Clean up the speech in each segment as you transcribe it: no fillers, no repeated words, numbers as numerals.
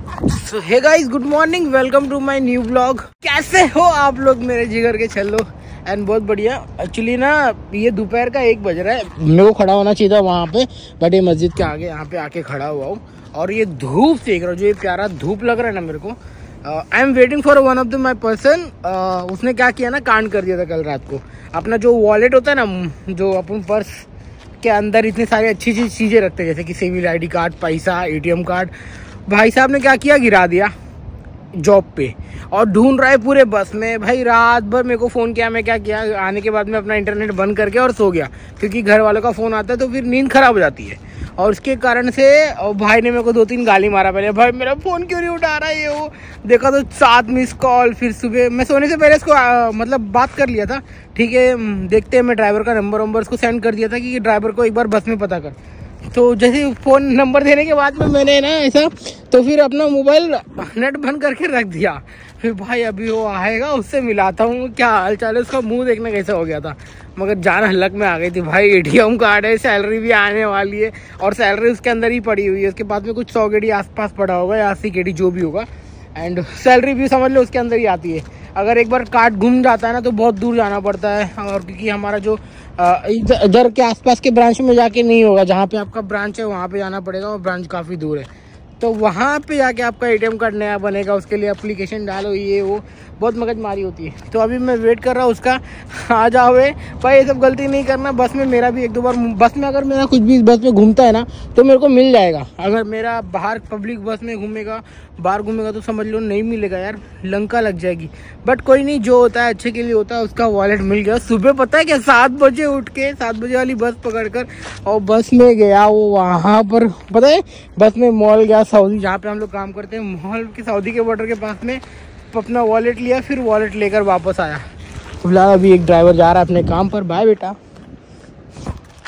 So hey guys, good morning, welcome to my new blog. कैसे हो आप लोग मेरे जिगर के छल्लो? एंड बहुत बढ़िया। एक्चुअली ना ये दोपहर का 1 बज रहा है। मेरे को खड़ा होना चाहिए था वहाँ पे, बट ये मस्जिद के आगे यहाँ पे आके खड़ा हुआ हूँ और ये धूप सेक रहा हूँ। जो ये प्यारा धूप लग रहा है ना मेरे को। I am waiting for one of the my person. उसने क्या किया ना, कांड कर दिया था कल रात को। अपना जो वॉलेट होता है ना, जो अपन पर्स के अंदर इतनी सारी अच्छी चीज़ें रखते हैं, जैसे कि सिविल ID कार्ड, पैसा, ATM कार्ड, भाई साहब ने क्या किया, गिरा दिया जॉब पे। और ढूंढ रहा है पूरे बस में। भाई रात भर मेरे को फ़ोन किया, मैं क्या किया, आने के बाद में अपना इंटरनेट बंद करके और सो गया, क्योंकि घर वालों का फ़ोन आता है तो फिर नींद ख़राब हो जाती है। और उसके कारण से और भाई ने मेरे को 2-3 गाली मारा पहले, भाई मेरा फ़ोन क्यों नहीं उठा रहा है ये वो। देखा तो 7 मिस कॉल। फिर सुबह मैं सोने से पहले इसको मतलब बात कर लिया था, ठीक है देखते हैं, मैं ड्राइवर का नंबर उसको सेंड कर दिया था कि ड्राइवर को एक बार बस में पता कर। तो जैसे फ़ोन नंबर देने के बाद में मैंने ना ऐसा, तो फिर अपना मोबाइल नेट बंद करके रख दिया। फिर भाई अभी वो आएगा, उससे मिलाता हूँ क्या हाल चाल है, उसका मुंह देखने कैसा हो गया था। मगर जान हलक में आ गई थी भाई। ATM कार्ड है, सैलरी भी आने वाली है और सैलरी उसके अंदर ही पड़ी हुई है। उसके बाद में कुछ 100 KD आसपास पड़ा होगा या 80 KD जो भी होगा। एंड सैलरी भी समझ लो उसके अंदर ही आती है। अगर एक बार कार्ड घूम जाता है ना तो बहुत दूर जाना पड़ता है। और क्योंकि हमारा जो इधर के आसपास के ब्रांच में जाके नहीं होगा, जहाँ पे आपका ब्रांच है वहाँ पे जाना पड़ेगा, और ब्रांच काफ़ी दूर है। तो वहाँ पे जाके आपका ATM कार्ड नया बनेगा, उसके लिए एप्लीकेशन डालो, ये वो बहुत मगजमारी होती है। तो अभी मैं वेट कर रहा हूँ उसका, आ जाओ भाई। ये सब गलती नहीं करना। बस में मेरा भी 1-2 बार, बस में अगर मेरा कुछ भी बस में घूमता है ना तो मेरे को मिल जाएगा। अगर मेरा बाहर पब्लिक बस में घूमेगा, बाहर घूमेगा तो समझ लो नहीं मिलेगा यार, लंका लग जाएगी। बट कोई नहीं, जो होता है अच्छे के लिए होता है। उसका वॉलेट मिल गया। सुबह पता है क्या, 7 बजे उठ के 7 बजे वाली बस पकड़कर और बस में गया वो वहाँ पर, पता है बस में मॉल गया, सऊदी जहाँ पे हम लोग काम करते हैं, मॉल के सऊदी के बॉर्डर के पास में अपना वॉलेट लिया, फिर वॉलेट लेकर वापस आया। फिलहाल अभी एक ड्राइवर जा रहा है अपने काम पर। बाय बेटा।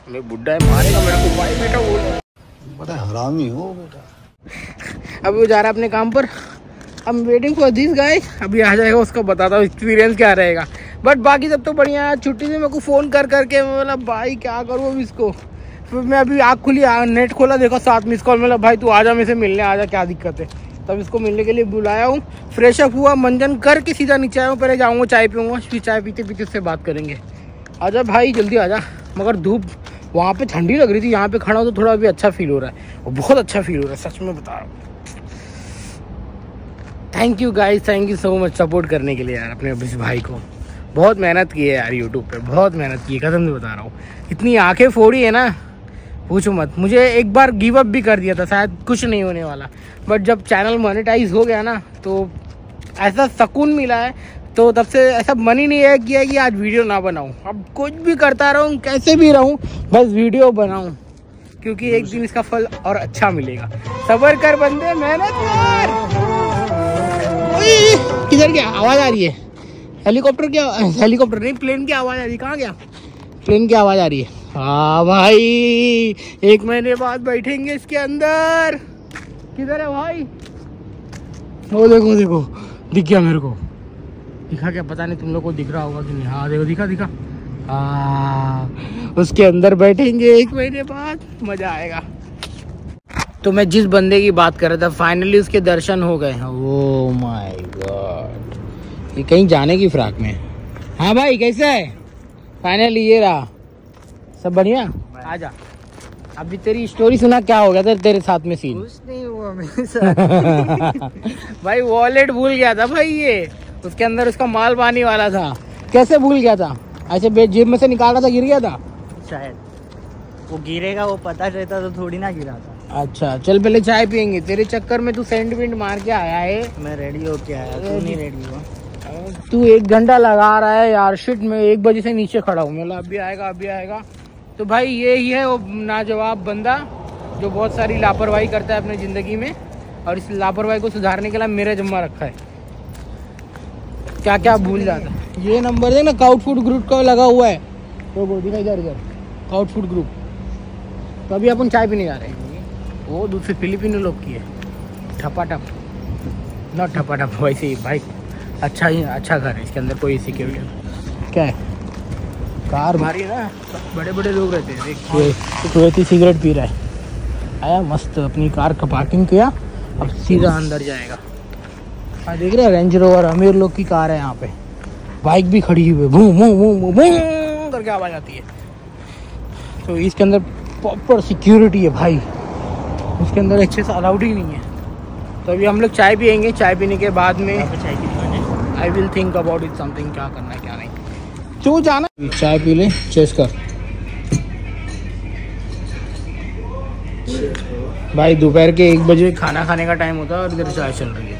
मैं बुड्ढा है, मारेगा मेरे को। बाय बेटा बोल, बड़ा हरामी हो बेटा। अभी वो जा रहा है अपने काम पर। I am waiting for this guy. अभी आ जाएगा, उसको बताता हूँ एक्सपीरियंस क्या रहेगा। बट बाकी सब तो बढ़िया है। छुट्टी से मेरे को फ़ोन कर करके बोला भाई क्या करूँ अब इसको। फिर मैं अभी आँख खुली, नेट खोला, देखा 7 मिस कॉल। मतलब भाई तू आजा, मेरे से मिलने आजा, क्या दिक्कत है। तब इसको मिलने के लिए बुलाया हूँ। फ्रेश अप हुआ, मंजन करके सीधा नीचे आया हूँ। पहले जाऊँगा चाय पीऊँगा, फिर चाय पीते पीते उससे बात करेंगे। आजा भाई जल्दी आजा। मगर धूप वहाँ पे ठंडी लग रही थी, यहाँ पे खड़ा हो तो थोड़ा अभी अच्छा फील हो रहा है, और बहुत अच्छा फील हो रहा है, सच में बता रहा हूँ। Thank you guys, thank you so much support करने के लिए यार अपने इस भाई को। बहुत मेहनत की है यार यूट्यूब पे, बहुत मेहनत की है, कसम से बता रहा हूँ। इतनी आंखें फोड़ी है ना, पूछो मत। मुझे एक बार गिव अप भी कर दिया था, शायद कुछ नहीं होने वाला। बट जब चैनल मोनेटाइज हो गया ना तो ऐसा सुकून मिला है, तो तब से ऐसा मन ही नहीं है किया कि आज वीडियो ना बनाऊं। अब कुछ भी करता रहूं, कैसे भी रहूं, बस वीडियो बनाऊं, क्योंकि एक दिन इसका फल और अच्छा मिलेगा। सब्र कर बंदे, मेहनत कर। किधर क्या आवाज़ आ रही है? हेलीकॉप्टर क्या, हेलीकॉप्टर नहीं, प्लेन की आवाज़ आ रही है। कहाँ गया? प्लेन की आवाज़ आ रही है। हाँ भाई, 1 महीने बाद बैठेंगे इसके अंदर। किधर है भाई? वो देखो देखो, दिख गया मेरे को। दिखा क्या पता नहीं, तुम लोग को दिख रहा होगा कि नहीं। हाँ देखो, दिखा। हाँ, उसके अंदर बैठेंगे 1 महीने बाद, मज़ा आएगा। तो मैं जिस बंदे की बात कर रहा था, फाइनली उसके दर्शन हो गए। ओह माय गॉड, ये कहीं जाने की फ्राक में। हाँ भाई कैसा है? फाइनली ये रहा। सब बढ़िया? आजा। अभी तेरी स्टोरी सुना, क्या हो गया था तेरे साथ में सीन? कुछ नहीं हुआ मेरे साथ। भाई वॉलेट भूल गया था भाई, ये उसके अंदर उसका माल पानी वाला था। कैसे भूल गया था? ऐसे जेब में से निकाल रहा था, गिर गया था शायद। वो गिरेगा वो पता रहता तो थोड़ी ना गिरा था। अच्छा चल पहले चाय पियेंगे। तेरे चक्कर में तू सेंट विंट मार के आया है। मैं रेडी होके आया, तू नहीं रेडी हुआ। तू 1 घंटा लगा रहा है यार। शिट, मैं 1 बजे से नीचे खड़ा हूँ। मतलब अभी आएगा, अभी आएगा। तो भाई ये ही है वो नाजवाब बंदा जो बहुत सारी लापरवाही करता है अपनी ज़िंदगी में, और इस लापरवाही को सुधारने के लिए मेरा जिम्मा रखा है। क्या क्या भूल जाता है। ये नंबर है ना, काउट फूड ग्रुप का लगा हुआ है, तो दिखाई इधर काउट फूड ग्रुप। तो अभी अपन चाय पीने जा रहे हैं। वो दूसरे फिलिपिनो लोग की है, ठपाटप, नॉट ठपाटप, वैसे ही भाई। अच्छा ही अच्छा घर है, इसके अंदर कोई सिक्योरिटी क्या है। कार मारी ना, बड़े बड़े लोग रहते हैं। देखिए तो सिगरेट पी रहा है। आया मस्त, अपनी कार का पार्किंग किया अब सीधा अंदर जाएगा। हाँ देख रहे हैं रेंज रोवर अमीर लोग की कार है यहाँ पे। बाइक भी खड़ी हुई है, भूं भूं भूं भूं भूं करके आवाज आती है। तो इसके अंदर प्रॉपर सिक्योरिटी है भाई, इसके अंदर एक्सेस अलाउड ही नहीं है। तो अभी हम लोग चाय पियेंगे, चाय पीने के बाद में I will think about it something, क्या करना है क्या नहीं। तो जाना चाय पी ले, चेस कर भाई। दोपहर के 1 बजे खाना खाने का टाइम होता है और इधर चाय चल रही है।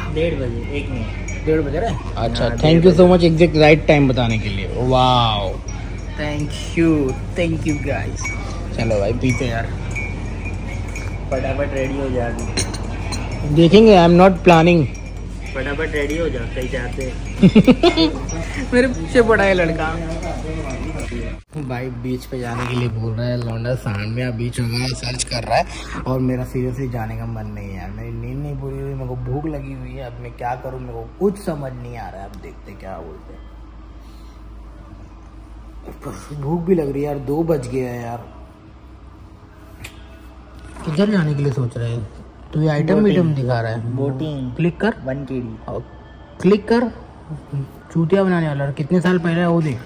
1:30 बजे, 1 मिनट 1:30 बजे रहे। अच्छा, thank you so much exact right time बताने के लिए। Wow, thank you guys. चलो भाई पीते यार, फटाफट रेडी हो जा। देखेंगे, आई एम नॉट प्लानिंग। फटाफट रेडी हो जा, कहीं जाते मेरे पीछे पड़ा है लड़का भाई। बीच पे जाने के लिए बोल रहा है लौंडा, सांडमिया बीच होगा सर्च कर रहा है और मेरा सीरियसली जाने का मन नहीं है यार। मेरी नींद नहीं पूरी हुई, मेरे को भूख लगी हुई है। अब मैं क्या करूं, मेरे को कुछ समझ नहीं आ रहा है। अब देखते क्या बोलते हैं। भूख भी लग रही है यार, 2 बज गए हैं यार। किधर जाने के लिए सोच रहे हैं? तो ये आइटम दिखा रहा है। बोटिंग क्लिक कर, 1 KD क्लिक कर। चूतिया बनाने वाला कितने साल पहले है वो देख।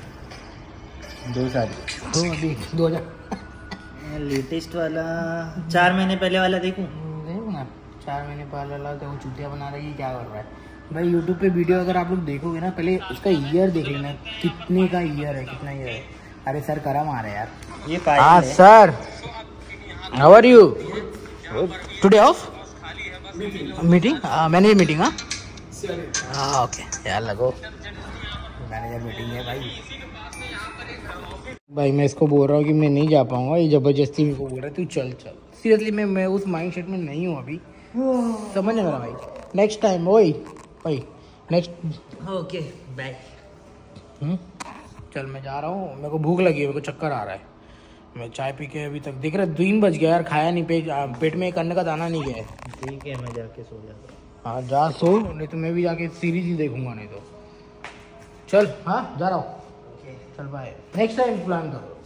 2 साल तो अभी 2000 लेटेस्ट वाला 4 महीने पहले वाला देखूं ना। 4 महीने पहले वाला तो वो चूतिया बना रही है, क्या कर रहा है भाई। यूट्यूब पे वीडियो अगर आप लोग देखोगे ना, पहले उसका ईयर देख लेना, कितने का ईयर है, कितना ईयर है। अरे सर करम आ रहे हैं यार। ये हाँ sir, how are you? Today of meeting, manager meeting. हाँ ओके यार, लगो मैनेजर मीटिंग है भाई। मैं इसको बोल रहा हूँ कि मैं नहीं जा पाऊंगा, ये जबरदस्ती मेरे को बोल रहा है तू चल चल। सीरियसली मैं उस माइंड सेट में नहीं हूँ अभी, समझ मेरा भाई। नेक्स्ट टाइम वही नेक्स्ट। Okay bye. चल मैं जा रहा हूँ, मेरे को भूख लगी है, मेरे को चक्कर आ रहा है। मैं चाय पी के अभी तक देख रहा 3 बज गया यार, खाया नहीं, पेट में करने का दाना नहीं गया है। ठीक है, मैं जाके सो जाता हूँ। हाँ जा सो, नहीं तो मैं भी जाके सीरीज ही देखूंगा, नहीं तो चल। हाँ जा रहा हूँ, चल बाय। नेक्स्ट टाइम प्लान करो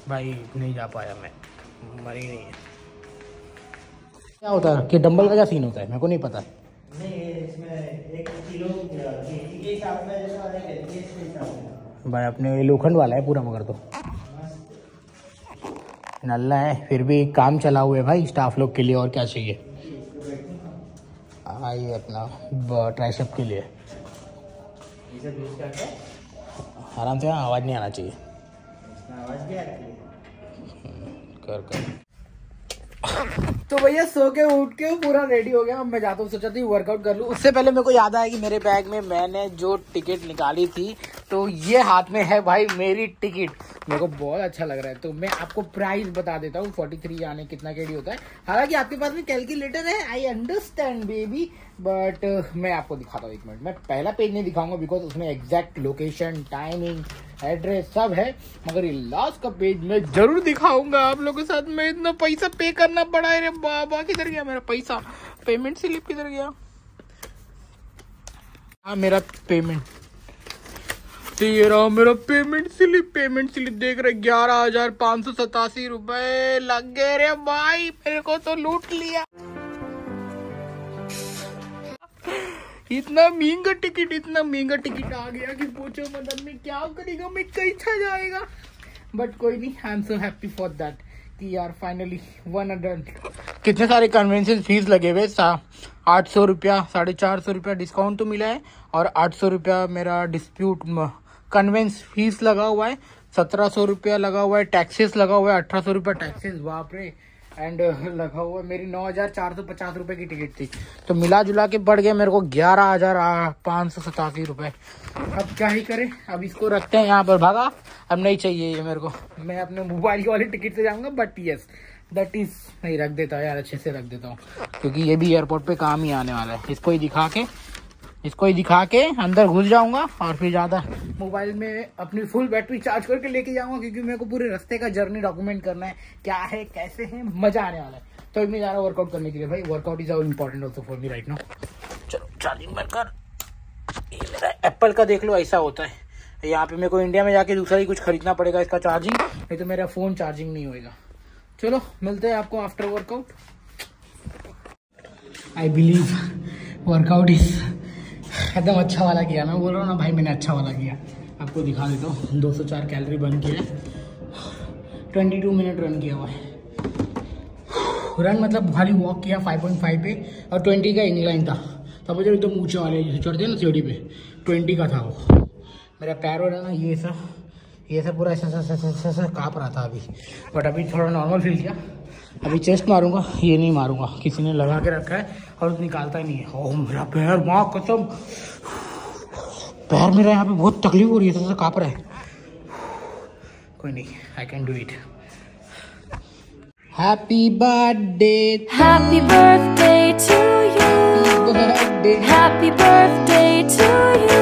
भाई। नहीं जा पाया मैं, मरी नहीं है। क्या होता है कि डंबल का क्या सीन होता है, मेरे को नहीं पता। नहीं इसमें 1 किलो के हिसाब में भाई, अपने लोखंड वाला है पूरा, मगर तो नल्ला है फिर भी काम चला हुआ है भाई स्टाफ लोग के लिए। और क्या चाहिए, ये अपना ट्राइसेप के लिए आराम से। आवाज़ नहीं आना चाहिए, आवाज़ भी आती है। कर तो भैया सो के उठ के पूरा रेडी हो गया। अब मैं जाता हूँ, सोचा थी वर्कआउट कर लूँ। उससे पहले मेरे को याद आया कि मेरे बैग में मैंने जो टिकट निकाली थी, तो ये हाथ में है भाई मेरी टिकट। मेरे को बहुत अच्छा लग रहा है, तो मैं आपको प्राइस बता देता हूँ। 43 यानी कितना केडी होता है। हालांकि आपके पास में कैलकुलेटर है, आई अंडरस्टैंड बेबी, बट मैं आपको दिखाता हूँ। 1 मिनट, मैं पहला पेज नहीं दिखाऊंगा बिकॉज उसमें एग्जैक्ट लोकेशन, टाइमिंग, एड्रेस सब है, मगर ये लास्ट का पेज मैं जरूर दिखाऊंगा आप लोगों के साथ। मैं इतना पैसा पे करना पड़ा है रे बाबा। किधर गया मेरा पैसा? पेमेंट स्लिप किधर गया? हाँ मेरा पेमेंट, मेरा पेमेंट स्लिप देख रहे 11,587 रुपए लग गए रे भाई। मेरे को तो लूट लिया। इतना महंगा टिकट आ गया कि पूछो मतलब मैं क्या करेगा, मैं कैसा जाएगा। बट कोई नहीं, I am so happy for that कि यार फाइनली 100। कितने सारे कन्वेंशन फीस लगे हुए, 800 रुपया, 450 रुपया डिस्काउंट तो मिला है, और 800 रुपया मेरा डिस्प्यूट कन्वेंस फीस लगा हुआ है, 1700 रुपया लगा हुआ है, टैक्सेस लगा हुआ है 1800 रुपया टैक्सेस, बाप रे। एंड लगा हुआ मेरी 9,450 रुपए की टिकट थी, तो मिला जुला के बढ़ गया मेरे को 11,587 रुपए। अब क्या ही करें, अब इसको रखते हैं यहाँ पर, भागा अब नहीं चाहिए ये मेरे को। मैं अपने मोबाइल वाली टिकट से जाऊंगा, बट यस दैट इज नहीं, रख देता हूँ यार, अच्छे से रख देता हूँ, क्योंकि ये भी एयरपोर्ट पे काम ही आने वाला है। इसको ही दिखा के अंदर घुस जाऊंगा और फिर ज्यादा मोबाइल में अपनी फुल बैटरी चार्ज करके लेके जाऊंगा, क्योंकि मेरे को पूरे रास्ते का जर्नी डॉक्यूमेंट करना है, क्या है कैसे है, मजा आने वाला है। तो मैं जा रहा हूँ वर्कआउट करने के लिए भाई। Workout is important also for me right now. चलो चार्जिंग बंद कर। ये मेरा एप्पल का देख लो, ऐसा होता है। यहाँ पे मेरे को इंडिया में जाके दूसरा ही कुछ खरीदना पड़ेगा इसका चार्जिंग, नहीं तो मेरा फोन चार्जिंग नहीं होएगा। चलो मिलते हैं आपको after workout. I believe workout is एकदम अच्छा वाला किया। मैं बोल रहा हूँ ना भाई, मैंने अच्छा वाला किया। आपको दिखा देता हूँ। 204 कैलोरी बर्न किया है, 22 मिनट रन किया हुआ है। रन मतलब खाली वॉक किया 5.5 पे, और 20 का इंक्लाइन था। तब मुझे एकदम ऊंचे वाले चढ़ते हैं ना सीढ़ी पे, 20 का था वो। मेरा पैर हो रहा ना ये सब पूरा ऐसा काँप रहा था अभी, बट अभी थोड़ा नॉर्मल फील किया। अभी चेस्ट मारूंगा, ये नहीं मारूंगा, किसी ने लगा के रखा है और निकालता ही नहीं है। ओह मेरा पैर, माँ कसम, पैर मेरा यहाँ पे बहुत तकलीफ हो रही है, ऐसा काँप रहा है। कोई नहीं, I can do it. Happy birthday, Happy birthday to you. Happy birthday to you.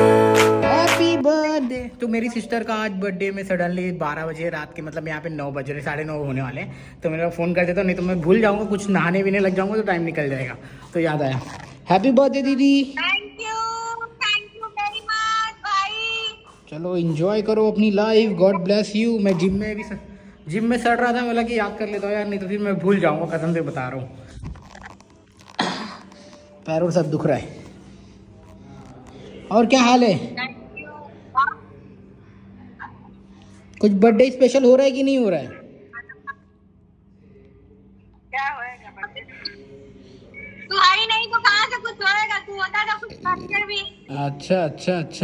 Happy birthday. तो मेरी सिस्टर का आज बर्थडे में सडनली 12 बजे रात के, मतलब यहाँ पे 9 बज रहे, 9:30 होने वाले हैं। तो मेरा फ़ोन कर देता, नहीं तो मैं भूल जाऊँगा, कुछ नहाने भी लग जाऊँगा तो टाइम निकल जाएगा। तो याद आया। हैप्पी बर्थडे दीदी। थैंक यू वेरी मच भाई। चलो एंजॉय करो अपनी लाइफ, गॉड ब्लेस यू। मैं जिम में सड़ रहा था, बोला कि याद कर लेता हूँ यार, नहीं तो फिर मैं भूल जाऊँगा, कसम से बता रहा हूँ। पैर और सब दुख रहा है। और क्या हाल है? कुछ बर्थडे स्पेशल हो रहा है कि नहीं हो रहा है? क्या होएगा बर्थडे? तू है ही नहीं तो कहाँ से कुछ होएगा? तू होता तो कुछ कर भी। अच्छा,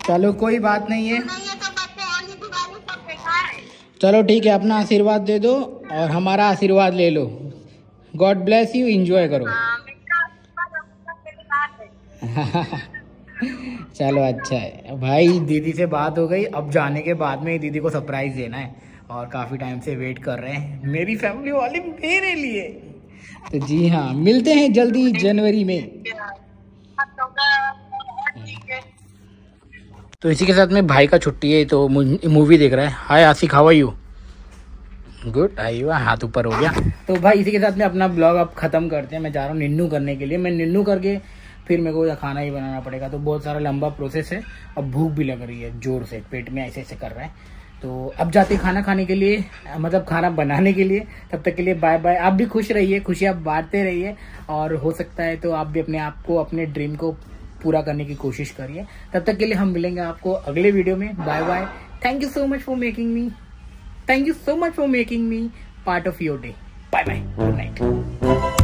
चलो कोई बात नहीं है। नहीं है तो बच्चे होने की बात सब बेकार है। चलो ठीक है, अपना आशीर्वाद दे दो और हमारा आशीर्वाद ले लो। गॉड ब्लेस यू, एंजॉय करो। मेरा आशीर्वाद सबके साथ है। चलो अच्छा है भाई। दीदी से बात हो गई, अब जाने के बाद में दीदी को सरप्राइज देना है, और काफ़ी टाइम से वेट कर रहे हैं मेरी फैमिली वाले मेरे लिए। तो जी हाँ, मिलते हैं जल्दी जनवरी में। तो इसी के साथ में भाई का छुट्टी है, तो मूवी देख रहा है। हाय आशिक, हाउ आर यू? गुड, आइए हाथ ऊपर हो गया। तो भाई इसी के साथ में अपना ब्लॉग अब खत्म करते हैं। मैं जा रहा हूँ निन्नू करने के लिए। मैं निन्नू करके फिर मेरे को खाना ही बनाना पड़ेगा, तो बहुत सारा लंबा प्रोसेस है। अब भूख भी लग रही है जोर से, पेट में ऐसे कर रहा है। तो अब जाते खाना खाने के लिए, मतलब खाना बनाने के लिए। तब तक के लिए बाय बाय। आप भी खुश रहिए, खुशियाँ बांटते रहिए, और हो सकता है तो आप भी अपने आप को, अपने ड्रीम को पूरा करने की कोशिश करिए। तब तक के लिए हम मिलेंगे आपको अगले वीडियो में। Bye bye. Thank you so much for making me part of your day. Bye bye, good night.